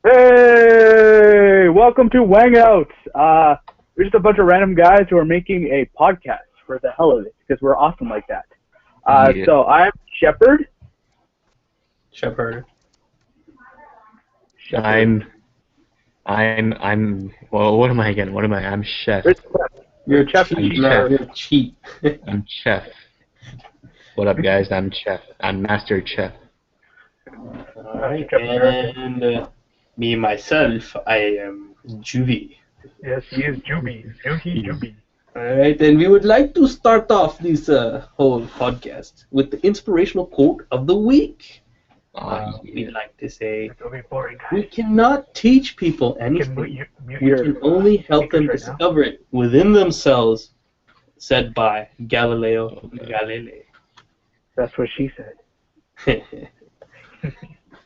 Hey, welcome to Wangouts. We're just a bunch of random guys who are making a podcast for the hell of it because we're awesome like that. Yeah. So I'm Shepard. Shepard. I'm. Well, what am I again? What am I? I'm chef. You're Chef. cheap. Chef. You're cheap. I'm chef. What up, guys? I'm chef. I'm master chef. Alright, and me myself, I am Juvie. Yes, he is Juby. Juby. Alright, and we would like to start off this whole podcast with the inspirational quote of the week. We'd like to say, It'll be boring. we cannot teach people anything. We can only help them discover it within themselves, said by Galileo Galilei. That's what she said.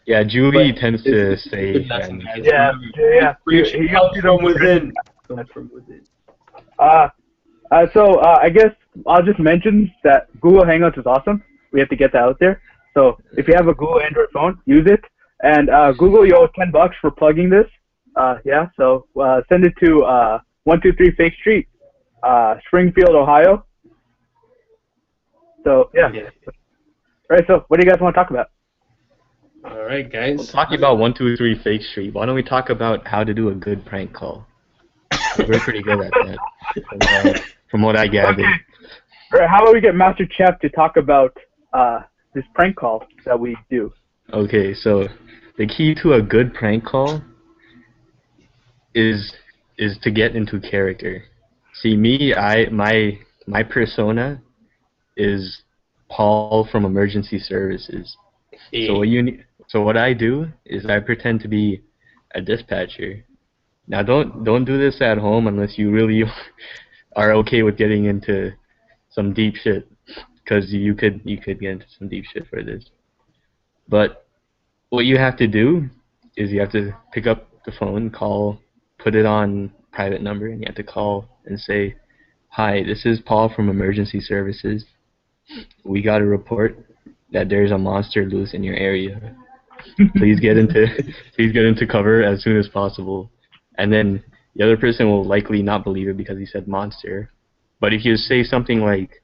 Yeah, Julie But tends to say. Good lesson, guys. Yeah. Preaching help from within. Come from within. So I guess I'll just mention that Google Hangouts is awesome. We have to get that out there. So if you have a Google Android phone, use it. And Google, you owe $10 for plugging this. So send it to 123 Fake Street, Springfield, Ohio. So yeah. All right. So what do you guys want to talk about? All right, guys. We're talking about 123 Fake Street. Why don't we talk about how to do a good prank call? We're pretty good at that, from what I gathered. Okay. All right, how about we get Master Chef to talk about this prank call that we do? Okay, so the key to a good prank call is to get into character. See, my persona is Paul from Emergency Services. So what I do is I pretend to be a dispatcher. Now don't do this at home unless you really are okay with getting into some deep shit, because you could get into some deep shit for this. But what you have to do is you have to pick up the phone, call, put it on private number, and you have to call and say, "Hi, this is Paul from Emergency Services. We got a report that there's a monster loose in your area. Please get into cover as soon as possible." And then the other person will likely not believe it because he said monster. But if you say something like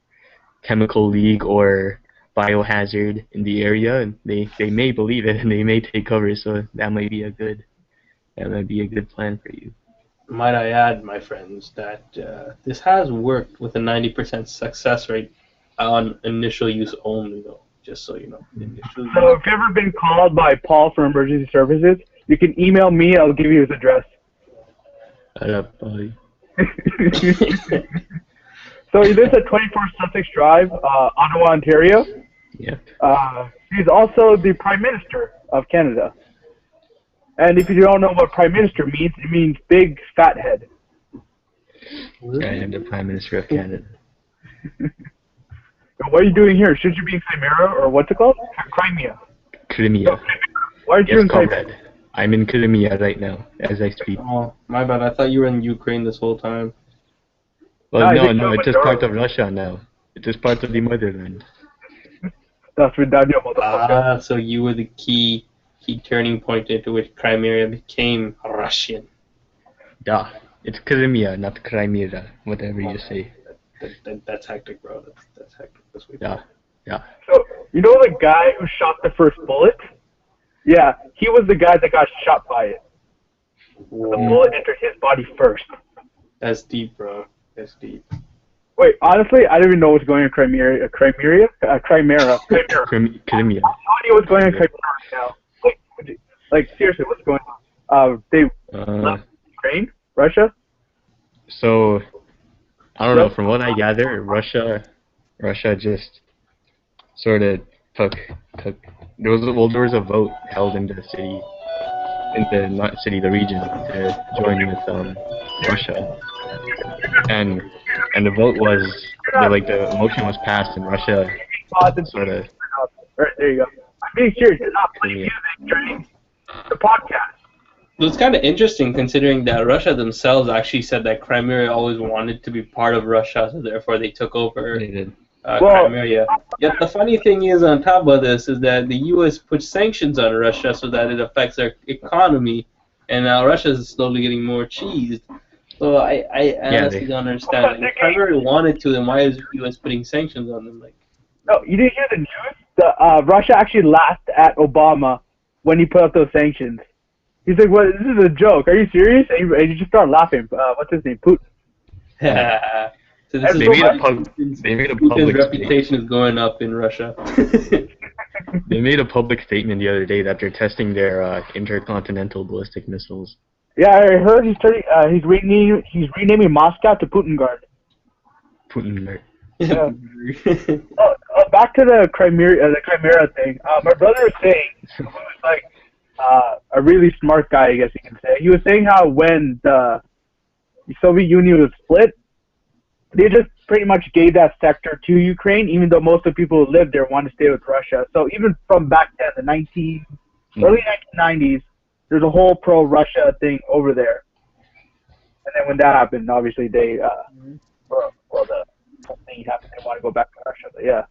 chemical leak or biohazard in the area, they may believe it and they may take cover. So that might be a good plan for you. Might I add, my friends, that this has worked with a 90% success rate on initial use only, though. Just so you know. Initial So if you've ever been called by Paul from Emergency Services, you can email me. I'll give you his address. Shut up, buddy. So he lives at 24 Sussex Drive, Ottawa, Ontario. Yep. He's also the Prime Minister of Canada. And if you don't know what Prime Minister means, it means big fat head. I am the Prime Minister of Canada. What are you doing here? Should you be in Chimera, or what's it called? Crimea. Crimea. Why are you Yes, in Crimea? comrade. I'm in Crimea right now, as I speak. Oh, my bad. I thought you were in Ukraine this whole time. Well, I no, think so, it's but just no. part of Russia now. It's just part of the motherland. That's what Daniel, motherfucker. So you were the key turning point into which Crimea became Russian. Yeah, it's Crimea, not Crimea, whatever you say. That's hectic, bro. That's hectic this week. Yeah. So, you know the guy who shot the first bullet? Yeah, he was the guy that got shot by it. The bullet entered his body first. That's deep, bro. That's deep. Wait, honestly, I don't even know what's going on in Crimea. Crimea. Crimea. What's going on in Crimea right now? Like seriously, what's going on? They left Ukraine, Russia. So, I don't know. From what I gather, Russia just sort of took. There was a vote held in the region to join with Russia, and the vote was the motion was passed, and Russia sort of. Right, there you go. I'm being serious. It's not playing music during the podcast. It was kind of interesting considering that Russia themselves actually said that Crimea always wanted to be part of Russia, so therefore they took over They did. Crimea. Yet the funny thing is, on top of this, is that the U.S. put sanctions on Russia so that it affects their economy, and now Russia is slowly getting more cheesed. So I honestly don't understand. Like, if Hungary wanted to, then why is the U.S. putting sanctions on them? Like, no, you didn't hear the news? Russia actually laughed at Obama when he put up those sanctions. He's like, "What? This is a joke. Are you serious?" And he just started laughing. What's his name? Putin. So this is why Putin's reputation is going up in Russia. They made a public statement the other day that they're testing their intercontinental ballistic missiles. Yeah, I heard he's renaming Moscow to Putingard. Putin. Yeah. Back to the Crimea thing. My brother was saying, he was like a really smart guy, I guess you can say. He was saying how when the Soviet Union was split, they just pretty much gave that sector to Ukraine, even though most of the people who lived there wanted to stay with Russia. So even from back then, the early 1990s, there's a whole pro-Russia thing over there. And then when that happened, obviously they, the whole thing happened. They want to go back to Russia. But yeah.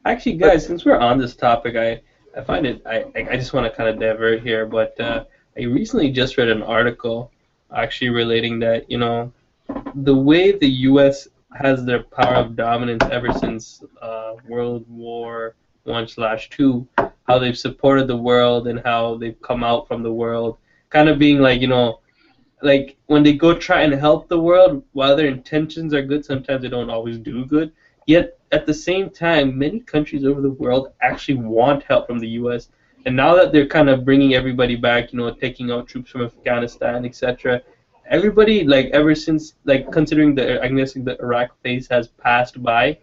Actually, guys, since we're on this topic, I find it, I just want to kind of divert here, but I recently just read an article actually relating that, you know, the way the U.S. has their power of dominance ever since World War I/II, how they've supported the world and how they've come out from the world, kind of being like, you know, like when they go try and help the world, while their intentions are good, sometimes they don't always do good. Yet at the same time, many countries over the world actually want help from the U.S. And now that they're kind of bringing everybody back, you know, taking out troops from Afghanistan, etc., everybody, like, ever since, like, considering the Iraq phase has passed by,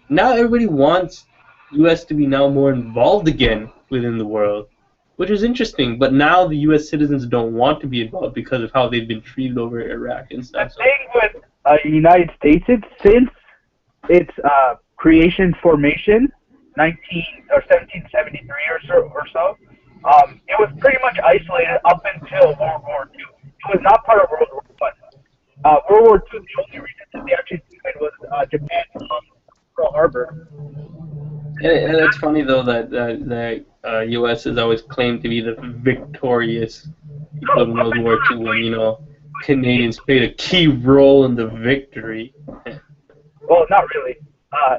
now everybody wants U.S. to be now more involved again within the world, which is interesting. But now the U.S. citizens don't want to be involved because of how they've been treated over Iraq and stuff. The thing with the United States, since its formation, 1773 or so, it was pretty much isolated up until World War II. It was not part of World War I. World War II, the only region that they actually joined was Japan from Pearl Harbor. And it's funny, though, that the U.S. has always claimed to be the victorious people in World War II when, you know, Canadians played a key role in the victory. Well, not really.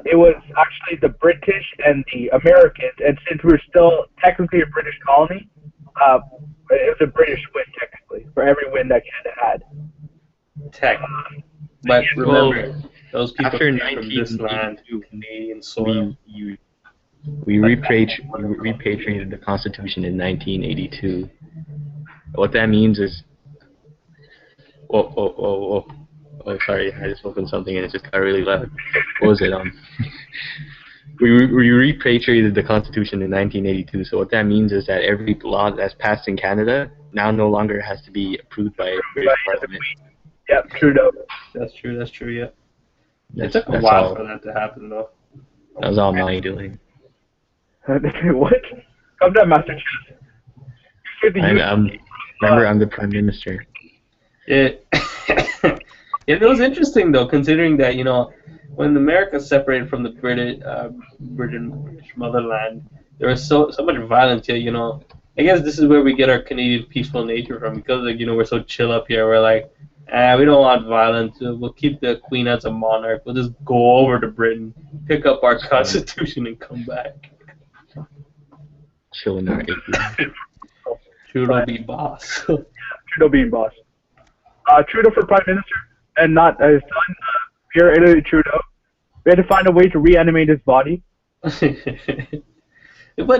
It was actually the British and the Americans, and since we were still technically a British colony, it was a British win, technically, for every win that Canada had. But remember, those people came from this land, Canadian soil. We repatriated the Constitution in 1982. What that means is... Oh, sorry, I just opened something and it just got really loud. What was it? We repatriated the Constitution in 1982, so what that means is that every law that's passed in Canada now no longer has to be approved by British Parliament. Yep, Trudeau. That's true, yeah. It took a while for that to happen, though. That was all my doing. What? Come down, Master Chief. Remember, I'm the Prime Minister. Yeah. It was interesting, though, considering that, you know, when America separated from the British motherland, there was so much violence here, you know. I guess this is where we get our Canadian peaceful nature from, because, like, you know, we're so chill up here. We're like, we don't want violence. We'll keep the Queen as a monarch. We'll just go over to Britain, pick up our Constitution, and come back. Chill in our AP. Trudeau be boss. Trudeau being boss. Trudeau for Prime Minister, and not his son, Pierre Trudeau. We had to find a way to reanimate his body. But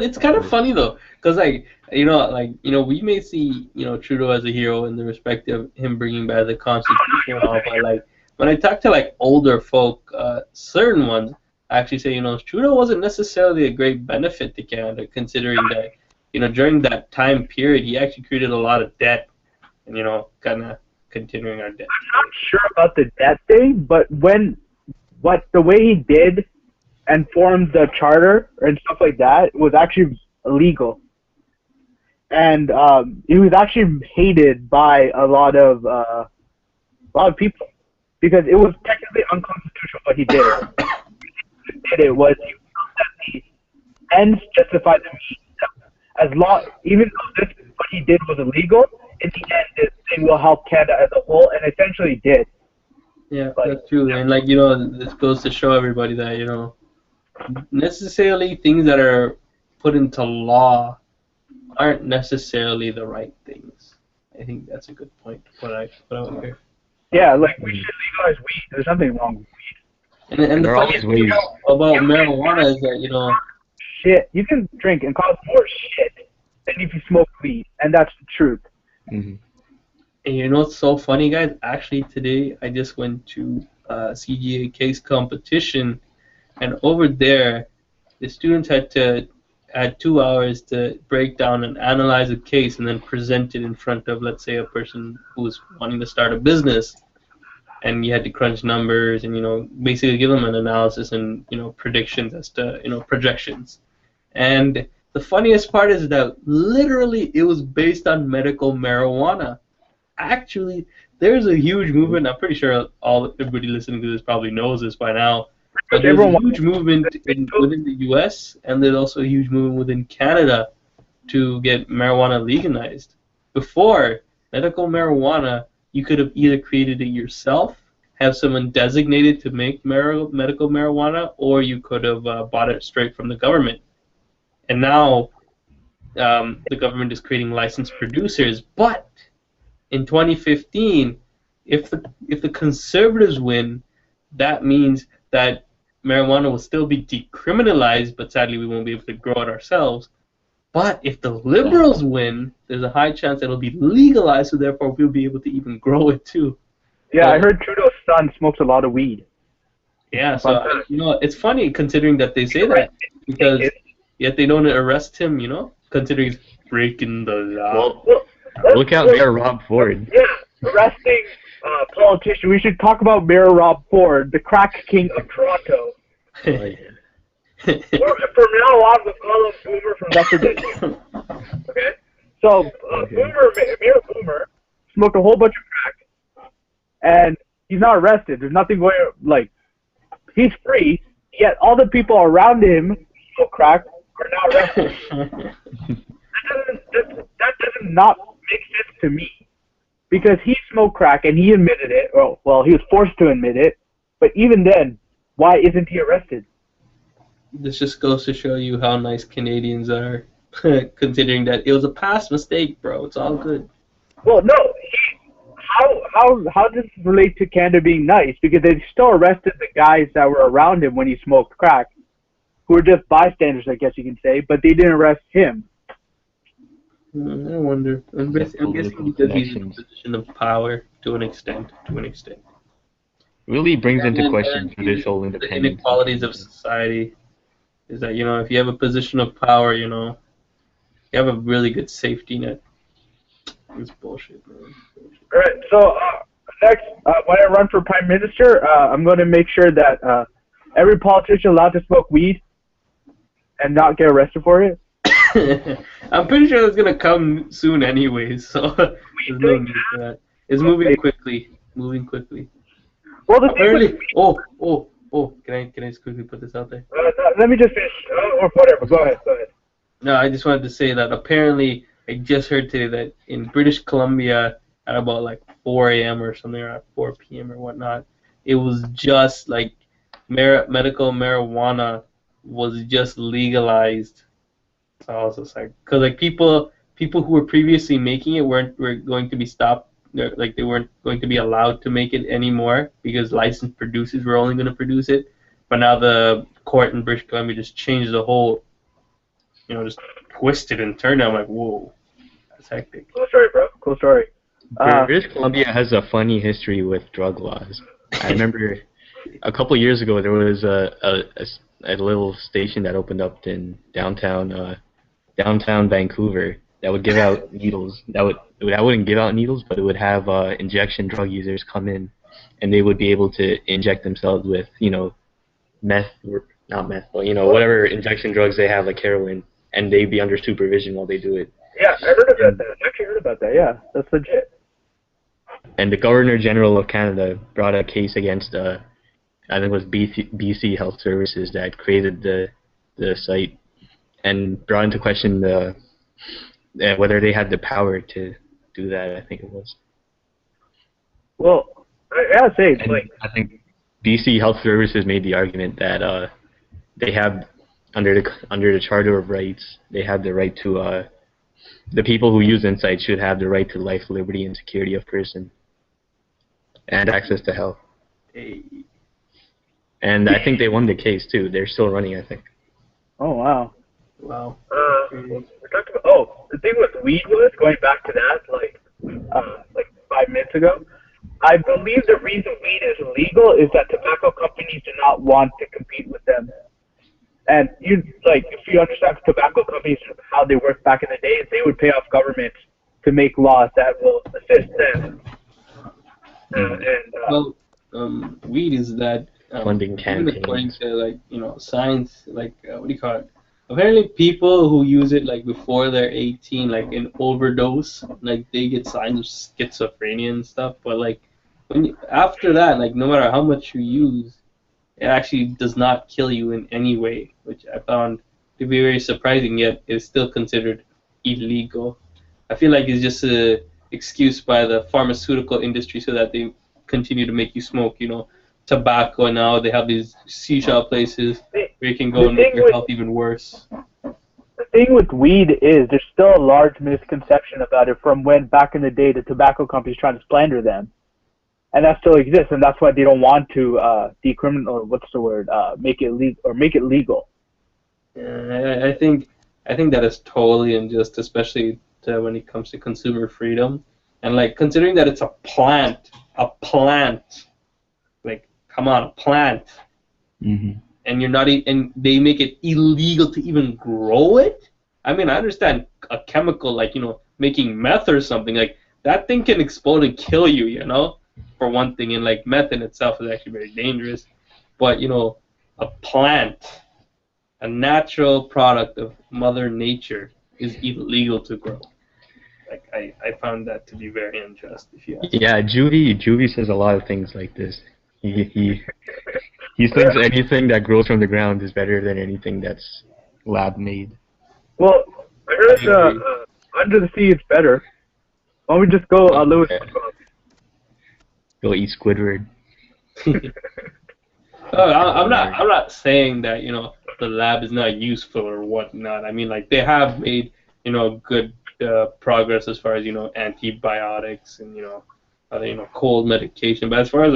it's kind of funny, though, because, like, you know, we may see, you know, Trudeau as a hero in the respect of him bringing back the Constitution and all, but, like, when I talk to, like, older folk, certain ones actually say, you know, Trudeau wasn't necessarily a great benefit to Canada, considering that, you know, during that time period, he actually created a lot of debt, and, you know, kind of continuing our debt. I'm not sure about the debt thing, but the way he did and formed the charter and stuff like that was actually illegal. And he was actually hated by a lot of people because it was technically unconstitutional what he did. What he did was he felt that the ends justified the means. Even though what he did was illegal, in the end, this thing will help Canada as a whole, and essentially did. Yeah, that's true. And like, you know, this goes to show everybody that, you know, necessarily things that are put into law aren't necessarily the right things. I think that's a good point to put out here. Yeah, like we should legalize weed. There's nothing wrong with weed. And the There are funny always thing ways. about marijuana is that, you know, Shit, you can drink and cause more shit than if you smoke weed, and that's the truth. Mm-hmm. and you know what's so funny, guys? Actually, today I just went to CGA case competition, and over there, the students had 2 hours to break down and analyze a case, and then present it in front of, let's say, a person who was wanting to start a business, and you had to crunch numbers and, you know, basically give them an analysis and, you know, predictions as to, you know, projections. And the funniest part is that literally it was based on medical marijuana. Actually, there's a huge movement. I'm pretty sure everybody listening to this probably knows this by now. But there's a huge movement within the U.S. and there's also a huge movement within Canada to get marijuana legalized. Before, medical marijuana, you could have either created it yourself, have someone designated to make medical marijuana, or you could have bought it straight from the government. And now the government is creating licensed producers. But in 2015, if the conservatives win, that means that marijuana will still be decriminalized, but sadly we won't be able to grow it ourselves. But if the liberals win, there's a high chance it'll be legalized, so therefore we'll be able to even grow it too. Yeah, I heard Trudeau's son smokes a lot of weed. Yeah, so you know, it's funny considering that they say that, because yet they don't arrest him, you know, considering he's breaking the law. Well, look out, Mayor Rob Ford. Yeah, arresting politician. We should talk about Mayor Rob Ford, the crack king of Toronto. Oh, yeah. From now on, we'll call him Boomer from Lesser District. Okay? So, Mayor Boomer smoked a whole bunch of crack, and he's not arrested. There's nothing going, like, he's free, yet all the people around him who smoke crack are not arrested. that does not make sense to me. Because he smoked crack and he admitted it. Well, he was forced to admit it. But even then, why isn't he arrested? This just goes to show you how nice Canadians are, considering that it was a past mistake, bro. It's all good. Well, no. How does this relate to Canada being nice? Because they still arrested the guys that were around him when he smoked crack, who were just bystanders, I guess you can say, but they didn't arrest him. I wonder. I'm guessing because he's in a position of power to an extent. Really brings into And question judicial the independence. inequalities of society is that, you know, if you have a position of power, you know, you have a really good safety net. It's bullshit, man. All right. So next, when I run for prime minister, I'm going to make sure that every politician allowed to smoke weed and not get arrested for it. I'm pretty sure that's gonna come soon, anyways. So there's no need for that. It's moving quickly. Well, the Apparently, can I just quickly put this out there? let me just finish, or whatever. Go ahead. No, I just wanted to say that apparently I just heard today that in British Columbia at about like 4 a.m. or something, or at 4 p.m. or whatnot, it was just like medical marijuana was just legalized. So I was just like, because like people who were previously making it were going to be stopped, like they weren't going to be allowed to make it anymore because licensed producers were only going to produce it. But now the court in British Columbia just changed the whole, you know, just twisted and turned. I'm like, whoa, that's hectic. Cool story, bro. Cool story. British Columbia has a funny history with drug laws. I remember a couple years ago there was a little station that opened up in downtown Vancouver that would give out needles. That wouldn't give out needles, but it would have injection drug users come in, and they would be able to inject themselves with, you know, meth, or not meth, but, you know, whatever injection drugs they have, like heroin, and they'd be under supervision while they do it. Yeah, I heard about that. I actually heard about that. Yeah, that's legit. And the Governor General of Canada brought a case against, I think it was BC Health Services that created the site, and brought into question whether they had the power to do that. I think it was. Well, I gotta say, And like, I think BC Health Services made the argument that they have under the Charter of Rights, they have the right to the people who use Insight should have the right to life, liberty, and security of person, and access to health. And I think they won the case too. They're still running, I think. oh wow. Wow. We're talking about, the thing with weed was, going back to that, like 5 minutes ago, I believe the reason weed is illegal is that tobacco companies do not want to compete with them. And if you understand tobacco companies, how they work back in the days, they would pay off governments to make laws that will assist them. Weed is that Funding campaigns. According to science, what do you call it? Apparently, people who use it before they're 18, in overdose, they get signs of schizophrenia and stuff. But after that, no matter how much you use, it actually does not kill you in any way, which I found to be very surprising. Yet is still considered illegal. I feel like it's just an excuse by the pharmaceutical industry so that they continue to make you smoke. Tobacco. Now they have these shisha places where you can go and make your health even worse. The thing with weed is there's still a large misconception about it from when back in the day the tobacco companies trying to slander them, and that still exists, and that's why they don't want to decriminal, or what's the word, make it legal. Yeah, I think that is totally unjust, especially when it comes to consumer freedom, and considering that it's a plant. Come on, a plant. Mm-hmm. And you're not, and they make it illegal to even grow it. I mean, I understand a chemical making meth or something, that thing can explode and kill you, for one thing. And meth in itself is actually very dangerous. But a plant, a natural product of Mother Nature, is illegal to grow. I found that to be very unjust. If you ask me. Yeah, Juvie says a lot of things like this. He thinks anything that grows from the ground is better than anything that's lab made. Well, I heard under the sea it's better. Why don't we just go Lewis? Go eat Squidward. I'm not saying that the lab is not useful or whatnot. I mean, they have made good progress as far as antibiotics and other cold medication. But as far as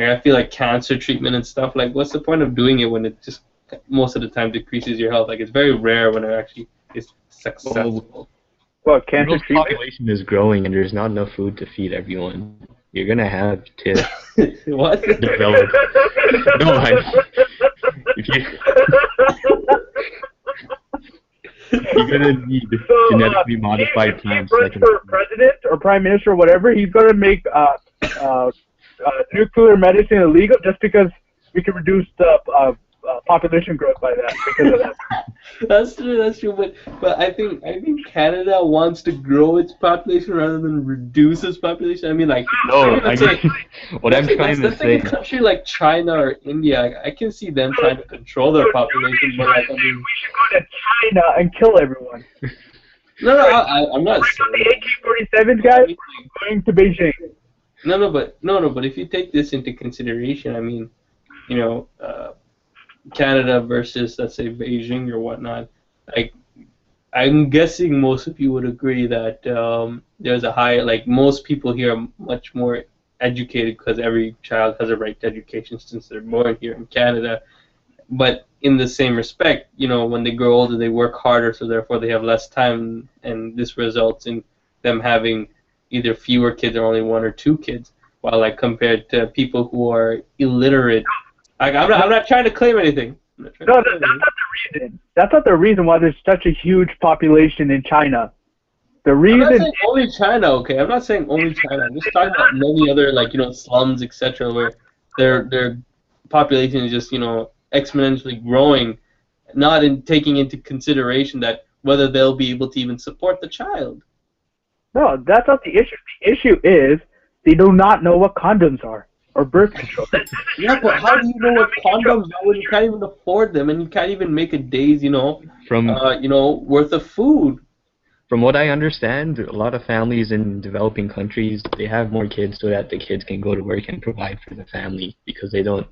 I feel like cancer treatment and stuff, what's the point of doing it when it just most of the time decreases your health? It's very rare when it actually is successful. Well, cancer treatment? The population is growing and there's not enough food to feed everyone. You're gonna have to what? Develop. No, you're gonna need genetically modified plants. For president or prime minister or whatever, he's gonna make nuclear medicine illegal just because we can reduce the population growth by that. Because of that. That's true. But I think Canada wants to grow its population rather than reduce its population. I mean, what I'm trying to say. A country like China or India, I can see them trying to control their population. But we should go to China and kill everyone. No, I'm not saying. The AK-47s, guys, going to Beijing. No, but if you take this into consideration, I mean, Canada versus, let's say, Beijing or whatnot, I'm guessing most of you would agree that there's a high, most people here are much more educated because every child has a right to education since they're born here in Canada. But in the same respect, when they grow older, they work harder, so therefore they have less time, and this results in them having either fewer kids or only one or two kids, while compared to people who are illiterate. I'm not trying to claim anything. No, that's not the reason. That's not the reason why there's such a huge population in China. The reason. I'm not saying only China, okay? I'm not saying only China. I'm just talking about many other slums, etc., where their population is just exponentially growing, not taking into consideration that whether they'll be able to even support the child. No, that's not the issue. The issue is they do not know what condoms are or birth control. Yeah, but how do you know what condoms are when you can't even afford them and you can't even make a day's, worth of food? from what I understand, a lot of families in developing countries, they have more kids so that the kids can go to work and provide for the family because they don't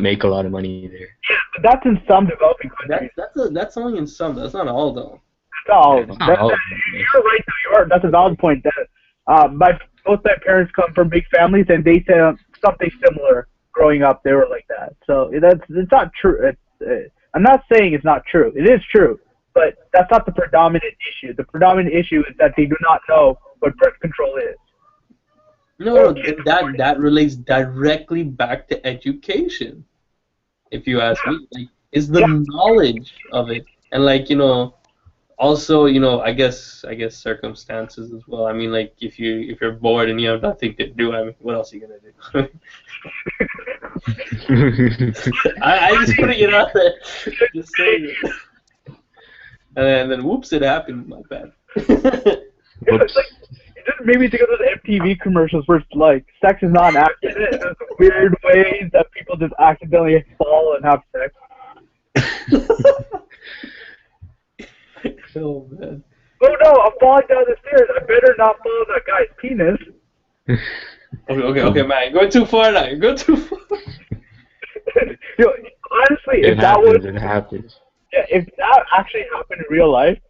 make a lot of money there. Yeah, but that's in some developing countries. That's only in some. That's not all though. That's all. Yeah, it's not all of them. You're right, though. That's a valid point. That both my parents come from big families, and they say something similar growing up. They were like that. So it's not true. I'm not saying it's not true. It is true, but that's not the predominant issue. The predominant issue is that they do not know what birth control is. No, that relates directly back to education. If you ask me, like, is the knowledge of it, and like also I guess circumstances as well. I mean, like if you're bored and you have nothing to do, I mean, what else are you gonna do? I just putting it out there, just saying it. And then whoops, it happened. My bad. It's like, it just made me think of those MTV commercials where it's like sex is not an accident. There's weird ways that people just accidentally fall and have sex. Oh man. Oh no, I'm falling down the stairs. I better not fall that guy's penis. Okay, man, you're going too far now. You're going too far. Honestly, It happens. Yeah, if that actually happened in real life,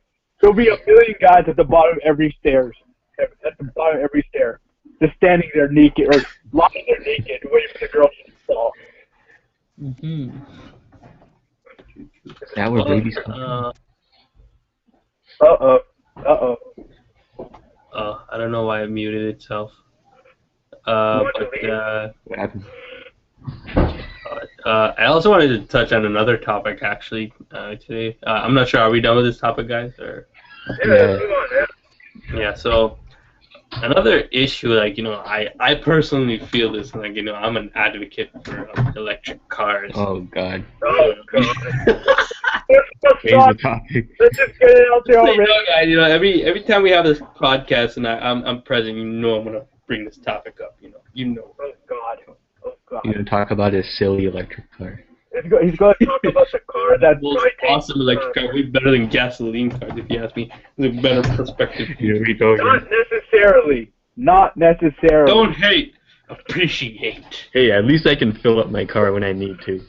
there'll be a million guys at the bottom of every stairs. At the bottom of every stair, just standing there naked or lying there naked, waiting for the girl to fall. Mm-hmm. Now we're babies. I don't know why it muted itself. What happened? I also wanted to touch on another topic actually today. I'm not sure. Are we done with this topic, guys? Or yeah. So another issue, like I personally feel this, like I'm an advocate for electric cars. Oh God. Oh God. Change the topic. Let's just get it out there already. Guys, every time we have this podcast and I'm present, I'm gonna bring this topic up. Oh God. Oh God. You're gonna talk about a silly electric car. He's going to talk about the car that's most awesome electric car, way better than gasoline cars, if you ask me. It's a better perspective. Not necessarily. Don't hate, appreciate. Hey, at least I can fill up my car when I need to.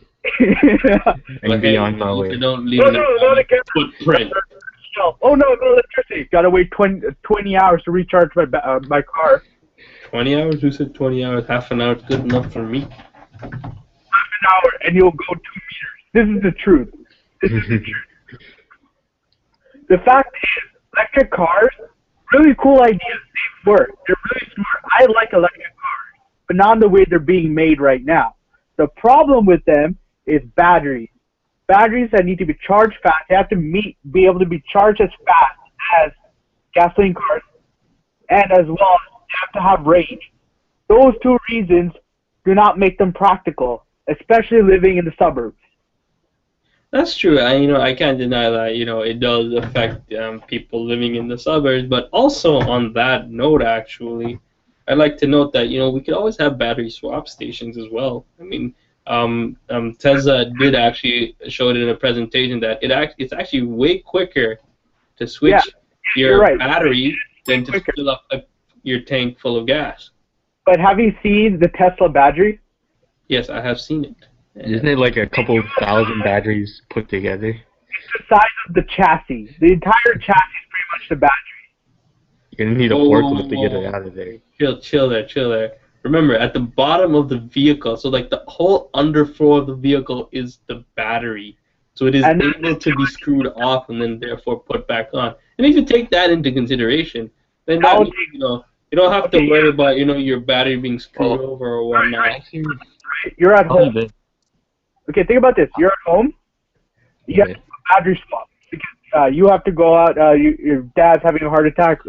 And be on my way. Don't leave not again. Footprint. Oh no electricity. Gotta wait 20 hours to recharge my car. 20 hours? Who said 20 hours? Half an hour is good enough for me. Half an hour and you'll go 2 meters. This is the truth. This is the truth. The fact is, electric cars, really cool ideas. They work. They're really smart. I like electric cars, but not the way they're being made right now. The problem with them is batteries. Batteries that need to be charged fast. They have to be able to be charged as fast as gasoline cars, and as well, they have to have range. Those two reasons do not make them practical, especially living in the suburbs. That's true. I can't deny that. It does affect people living in the suburbs. But also on that note, actually, I'd like to note that we could always have battery swap stations as well. I mean, Tesla did actually show it in a presentation that it's actually way quicker to switch your battery than to fill up your tank full of gas. But have you seen the Tesla battery? Yes, I have seen it. Isn't it like a couple thousand batteries put together? It's the size of the chassis. The entire chassis is pretty much the battery. You're gonna need a forklift to get it out of there. Chill there. Remember, at the bottom of the vehicle, so like the whole underfloor of the vehicle is the battery. So it is able to be screwed off and then therefore put back on. And if you take that into consideration, then that means, you don't have to worry about your battery being screwed over or whatnot. You're at home. Okay, think about this. You're at home. You have to do a battery swap because you have to go out. Your dad's having a heart attack.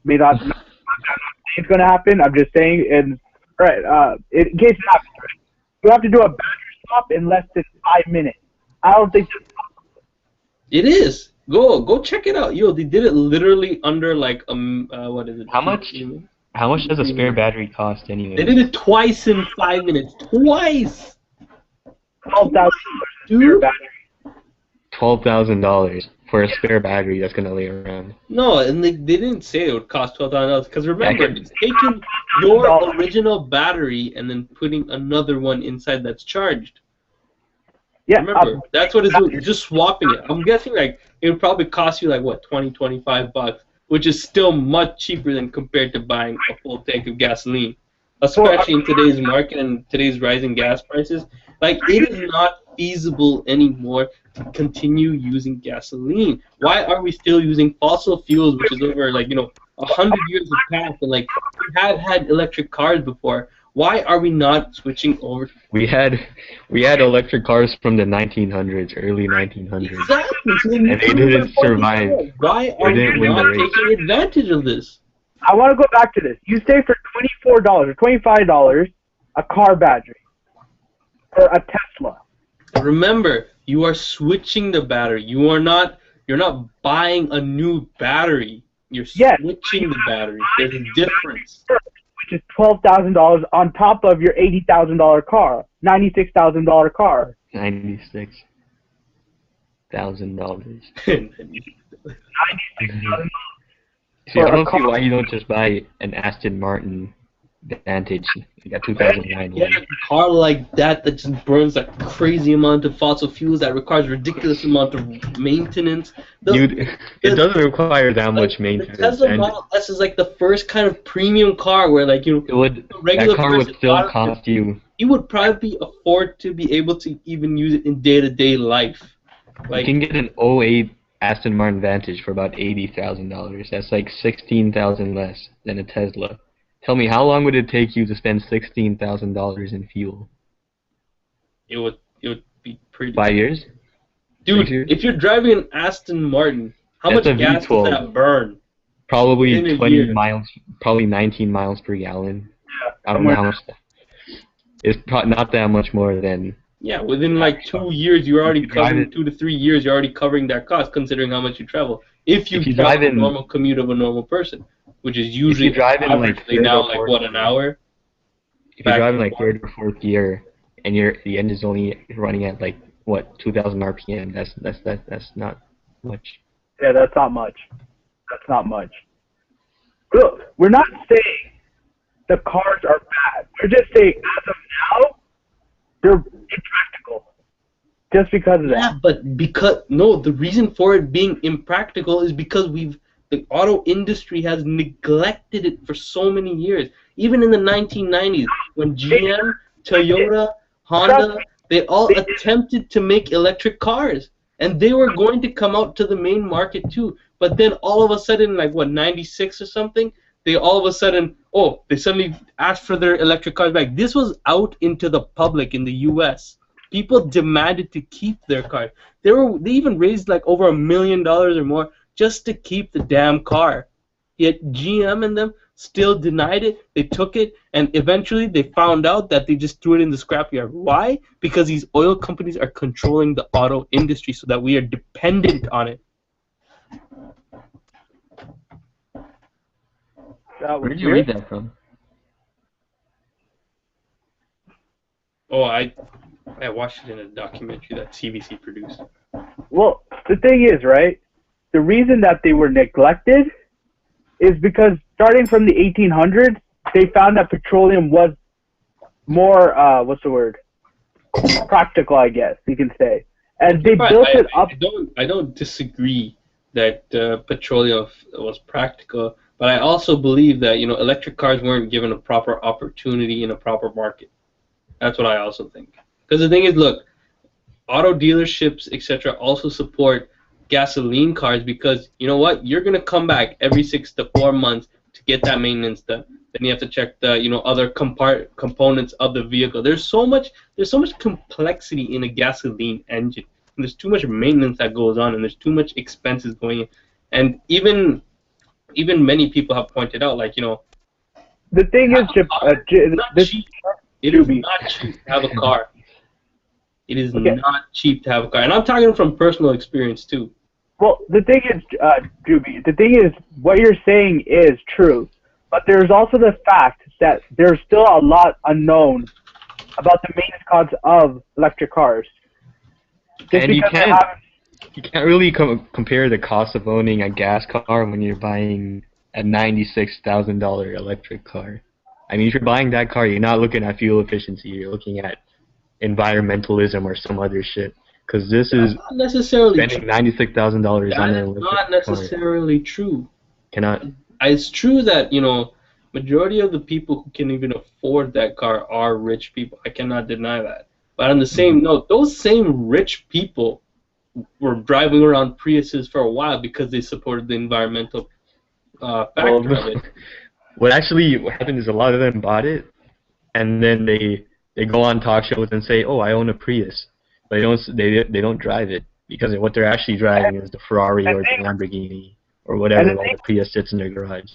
May not it's going to happen. I'm just saying. And in case it happens, you have to do a battery swap in less than 5 minutes. I don't think that's possible. It is. Go check it out. They did it literally under like what is it? How much does a spare battery cost anyway? They did it twice in 5 minutes. Twice. $12,000 spare battery. $12,000 for a spare battery that's gonna lay around. No, and they didn't say it would cost $12,000 because remember, I can- it's taking your original battery and then putting another one inside that's charged. Yeah. Remember, that's what it's doing. It's just swapping it. I'm guessing like it would probably cost you like what, 20, 25 bucks, which is still much cheaper than compared to buying a full tank of gasoline, especially in today's market and today's rising gas prices. Like it is not feasible anymore to continue using gasoline. Why are we still using fossil fuels, which is over like 100 years have passed, and like we have had electric cars before? Why are we not switching over? We had electric cars from the 1900s, early 1900s. Exactly. So And they didn't survive. Why are They didn't we win the not race. taking advantage of this? I want to go back to this. You say for $24 or $25 a car battery for a Tesla. Remember, you are switching the battery. You're not buying a new battery. You're switching the battery. There's a difference. Which is $12,000 on top of your $80,000 car, $96,000 car. $96,000. $96,000. See, I don't see why you don't just buy an Aston Martin Vantage, like a 2009 Yeah, one. a car like that just burns a crazy amount of fossil fuels that requires ridiculous amount of maintenance. It doesn't require that much maintenance. The Tesla And Model S is like the first kind of premium car where like it would, a regular that car would person still bought it, cost you. you would probably afford to be able to even use it in day-to-day life. You Like can get an '08 Aston Martin Vantage for about $80,000. That's like $16,000 less than a Tesla. Tell me, how long would it take you to spend $16,000 in fuel? it would be pretty. 5 years? Dude, 6 years? if you're driving an Aston Martin, how That's much a gas V12. does that burn? Probably In a 20 year. miles, probably 19 miles per gallon. Yeah, I don't know how much. It's not that much more than. Yeah, within like 2 years, you're already If you drive covering it- 2 to 3 years. You're already covering that cost, considering how much you travel. If you If you travel drive the in- normal commute of a normal person, which is usually drive in, like, averagely now third or like fourth what, an hour. If you're Back driving and like third or fourth gear, and the engine's only running at like what 2,000 RPM, that's not much. Yeah, that's not much. That's not much. Look, we're not saying the cars are bad. We're just saying as of now, they're impractical. Just because of that. Yeah, but the reason for it being impractical is because the auto industry has neglected it for so many years. Even in the 1990s, when GM, Toyota, Honda, they all attempted to make electric cars. And they were going to come out to the main market too. But then all of a sudden, like what, 96 or something, they suddenly asked for their electric cars back. This was out into the public in the US. People demanded to keep their cars. They even raised like over $1 million or more just to keep the damn car. Yet GM and them still denied it. They took it, and eventually they found out that they just threw it in the scrapyard. Why? Because these oil companies are controlling the auto industry so that we are dependent on it. Where did you read that from? Oh, I watched it in a documentary that CBC produced. Well, the thing is, right, the reason that they were neglected is because starting from the 1800s, they found that petroleum was more, practical, I guess you can say. And they built it up. I don't disagree that petroleum was practical, but I also believe that electric cars weren't given a proper opportunity in a proper market. That's what I also think. Because the thing is, look, auto dealerships, etc., also support gasoline cars because you know what? You're gonna come back every 6 to 4 months to get that maintenance done. Then you have to check the other components of the vehicle. There's so much complexity in a gasoline engine. And there's too much maintenance that goes on, and there's too much expenses going in. And even many people have pointed out, like The thing is, it is not cheap to have a car. It is not cheap to have a car, and I'm talking from personal experience too. Well, the thing is, Juby, the thing is, what you're saying is true, but there's also the fact that there's still a lot unknown about the maintenance costs of electric cars. Just And you because can't. you can't really compare the cost of owning a gas car when you're buying a $96,000 electric car. I mean, if you're buying that car, you're not looking at fuel efficiency. You're looking at environmentalism or some other shit. Because this is not necessarily spending $96,000 on an That is electric not necessarily true. Cannot. It's true that, majority of the people who can even afford that car are rich people. I cannot deny that. But on the same note, those same rich people were driving around Priuses for a while because they supported the environmental factor of it. What happened is a lot of them bought it, and then they go on talk shows and say, "Oh, I own a Prius," but they don't drive it because what they're actually driving is the Ferrari or the Lamborghini or whatever while the Prius sits in their garage.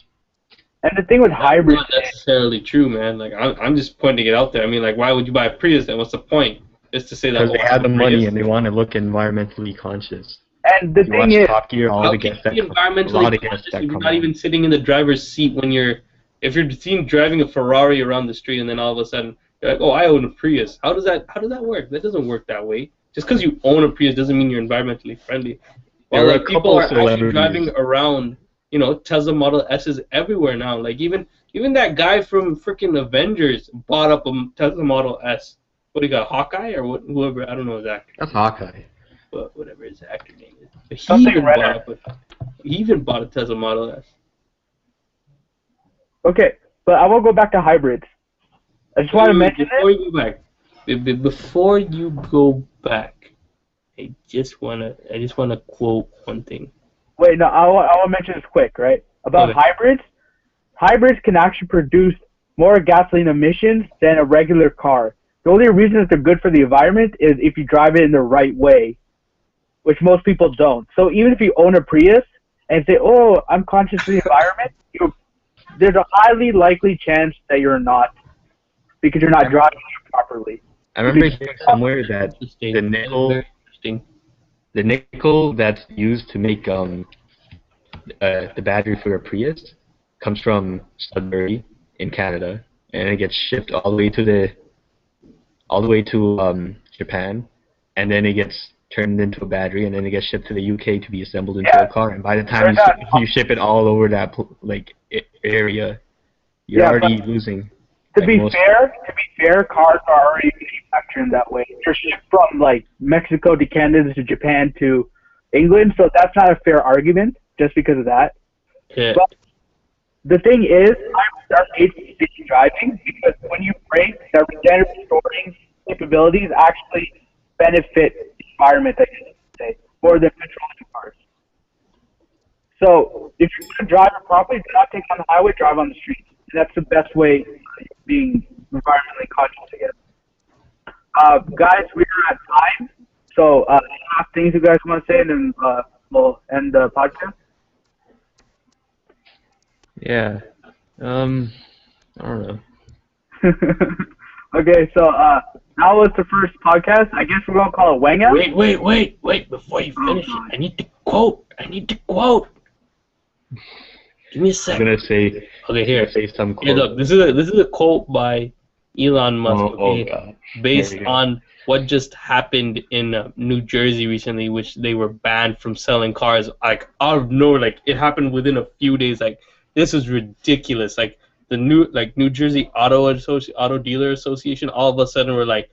And the thing with hybrids, that's not necessarily true, man. Like I'm just pointing it out there. I mean, like, why would you buy a Prius then? What's the point? Just to say that because they have the money and they want to look environmentally conscious. And the thing is, Top Gear, all the guests that environmentally conscious if you're not even sitting in the driver's seat if you're seen driving a Ferrari around the street and then all of a sudden you're like, oh, I own a Prius. How does that work? That doesn't work that way. Just because you own a Prius doesn't mean you're environmentally friendly. Well, like, people are actually driving around, Tesla Model S's everywhere now. Like even that guy from freaking Avengers bought up a Tesla Model S. What do you got, Hawkeye or whoever? I don't know his actor. That's Hawkeye. But whatever his actor name is. But he even bought a Tesla Model S. Okay, but I will go back to hybrids. I just want to mention Before you go back, I just wanna quote one thing. Wait, no, I want to mention this quick, right? About hybrids. Hybrids can actually produce more gasoline emissions than a regular car. The only reason that they're good for the environment is if you drive it in the right way, which most people don't. So even if you own a Prius and say, oh, I'm conscious of the environment, there's a highly likely chance that you're not, because you're not driving it properly. I remember hearing somewhere that the nickel that's used to make the battery for a Prius comes from Sudbury in Canada, and it gets shipped all the way to Japan, and then it gets turned into a battery, and then it gets shipped to the UK to be assembled into a car. And by the time you ship it all over that area, you're already losing. To be fair, cars are already manufactured in that way. They're shipped from Mexico to Canada to Japan to England, so that's not a fair argument just because of that. Yeah. But the thing is, hybrids are made for city driving because when you brake, their regenerative storing capabilities actually benefit the environment, I guess you could say, more than petroleum cars. So if you're going to drive it properly, do not take on the highway, drive on the street. And that's the best way of being environmentally conscious, I guess. Guys, we're at time. So last things you guys want to say, and then we'll end the podcast. Yeah. I don't know. Okay, so now it's the first podcast. I guess we're gonna call it Wangout. Wait! Before you finish it, I need to quote. Give me a second. I'm gonna say. Okay, here. Say some quote. Here, look. This is a quote by Elon Musk. Based on what just happened in New Jersey recently, which they were banned from selling cars. Out of nowhere, it happened within a few days. This is ridiculous. The New Jersey Auto Dealer Association all of a sudden were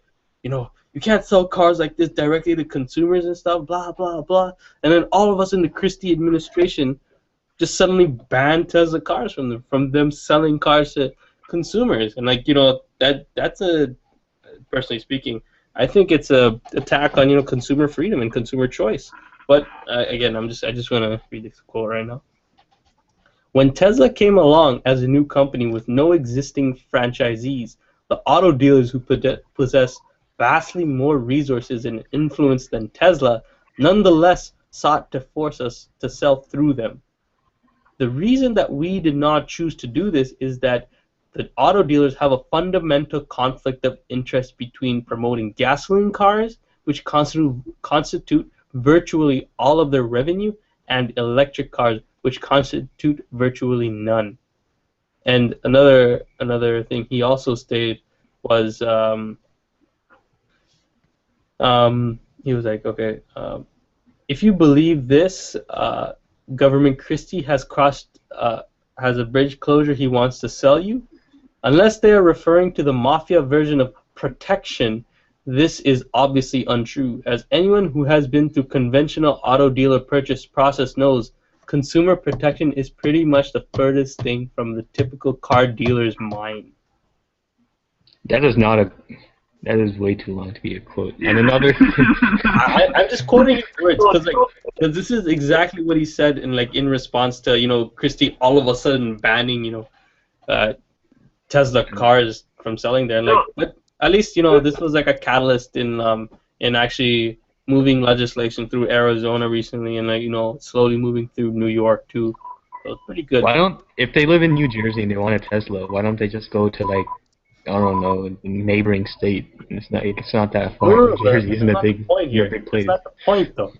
you can't sell cars like this directly to consumers and stuff, blah blah blah. And then all of us in the Christie administration just suddenly banned Tesla cars from them selling cars to consumers. And that's personally speaking, I think it's a attack on consumer freedom and consumer choice. But again, I just want to read this quote right now. When Tesla came along as a new company with no existing franchisees, the auto dealers who possess vastly more resources and influence than Tesla nonetheless sought to force us to sell through them. The reason that we did not choose to do this is that the auto dealers have a fundamental conflict of interest between promoting gasoline cars, which constitute virtually all of their revenue, and electric cars, which constitute virtually none. And another thing he also stated was he was like, okay, if you believe this, Government Christie has has a bridge closure he wants to sell you. Unless they are referring to the mafia version of protection, this is obviously untrue, as anyone who has been through conventional auto dealer purchase process knows consumer protection is pretty much the furthest thing from the typical car dealer's mind. That is not a. That is way too long to be a quote. And another. I'm just quoting his words because this is exactly what he said in response to Christie all of a sudden banning Tesla cars from selling there. But at least this was like a catalyst in actually moving legislation through Arizona recently, and slowly moving through New York too. So it's pretty good. If they live in New Jersey and they want a Tesla, why don't they just go to I don't know, a neighboring state? It's not that far. No, New Jersey isn't a big point here. big place. That's not the point though.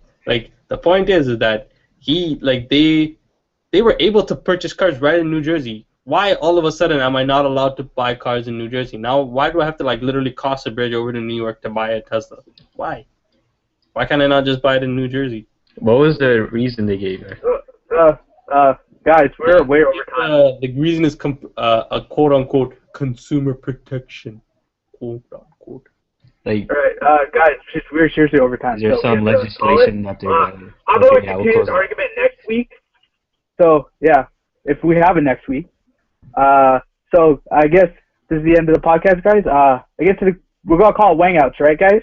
The point is that they were able to purchase cars right in New Jersey. Why all of a sudden am I not allowed to buy cars in New Jersey? Now why do I have to literally cross a bridge over to New York to buy a Tesla? Why? Why can't I not just buy it in New Jersey? What was the reason they gave her? Guys, we're way over time. The reason is a quote-unquote consumer protection. Quote-unquote. Alright, guys, we're seriously over time. Is there some legislation that they're I'm going to continue this argument next week. So, yeah, if we have it next week. So, I guess this is the end of the podcast, guys. I guess we're going to call it Wangouts, right, guys?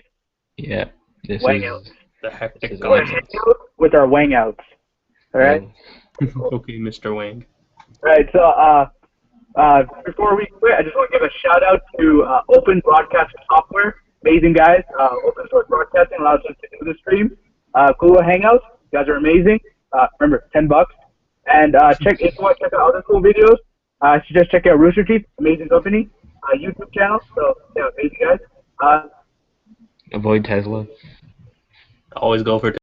Yeah. Wangouts. The hectic with our Wangouts. Alright? Okay, Mr. Wang. Right, so before we quit, I just want to give a shout out to Open Broadcast Software. Amazing guys. Open source broadcasting allows us to do the stream. Google Hangouts, you guys are amazing. Remember, $10. And if you want to check out other cool videos, just check out Rooster Teeth, amazing company, YouTube channel. So yeah, amazing guys. Avoid Tesla. Always go for